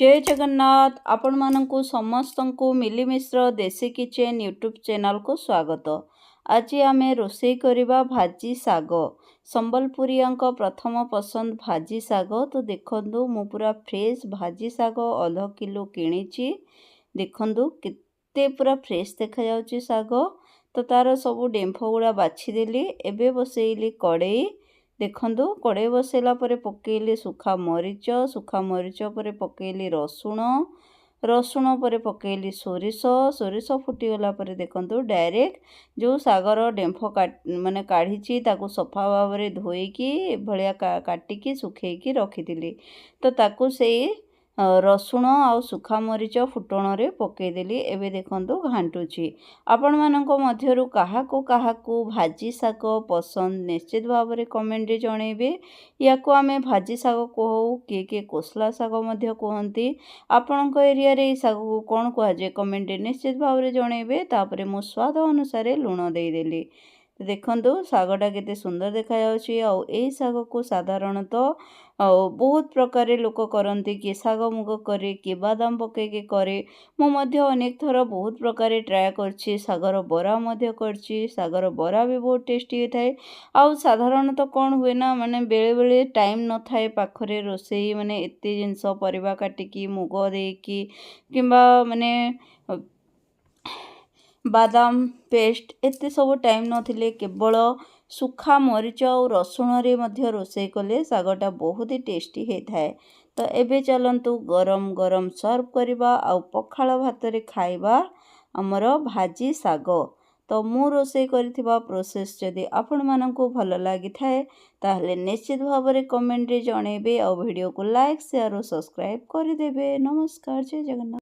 जय जगन्नाथ आपण मानकु समस्तंकु मिलीमिश्र देसी किचन यूट्यूब चैनल को स्वागत। आज आम रोषे करवा भाजी साग संबलपुरियांक प्रथम पसंद भाजी साग। तो देखंदु मु पूरा फ्रेश भाजी साग अध किलो किणी देखंदु केते पूरा फ्रेश देखा जाउची साग। तो तार सब डेम्फ गुड़ा बाछीदेली एबे बसैली कड़े देखंदु कड़े बसैला परे पकेली सुखा मरीच परे पकेली रसुण रसुण परे पकेली सोरिष फुटीगला परे देखंदु डायरेक्ट जो सागर डेम्फ माने काढ़ी ताकू सफा भाव में धोईकी भलिया काटिकी सुखेकी रखी तो ताकू से रसुण आउ सुखा मरीच फुटण रे पकेदेली एबे देखंदु घांटुची। आपण मानक मध्यरु काहाकू काहाकू भाजी साग पसंद निश्चित भाव में कमेंट रे जणेबे। याकू आमे भाजी साग कहू किए कोसला साग मध्य कहती आपणक एरिया रे साग को कौन कहुए कमेंट रे निश्चित भाव में जणेबे। तापरे मो स्वाद अनुसार लुण देदेली। देखंदु सागटा केते सुंदर देखा जाउची। आउ एई साग को साधारणतः बहुत प्रकार लोक करती किए साग मुग करे किए बादाम पकईके करे। मु मध्य अनेक थर बहुत प्रकार ट्राए करछि। सागर बरा मध्य करछि। सागर बरा भी बहुत टेस्टी थाए। आउ साधारणतः कौन हुए ना माने बेले बेले टाइम न थाए पाखरे रोसई माने एते जिंस परिबा काटिकी मुग देकी किंबा माने बादाम पेस्ट एते सब टाइम नथिले केवल सुखा मरीच और रसुण रे मध्य रोषे कले सागटा बहुत ही टेस्टी होता है। तो एबे चलंतु गरम गरम सर्व करवा आउ पखाल भात रे खाइबा हमर भाजी साग। तो मु रोषे करिथिबा प्रोसेस जदि आपण मानकु भल लागि थाए ताहले निश्चित भाव में कमेंट रे जणेबे। और वीडियो को लाइक शेयर और सब्सक्राइब कर देबे। नमस्कार, जय जगन्नाथ।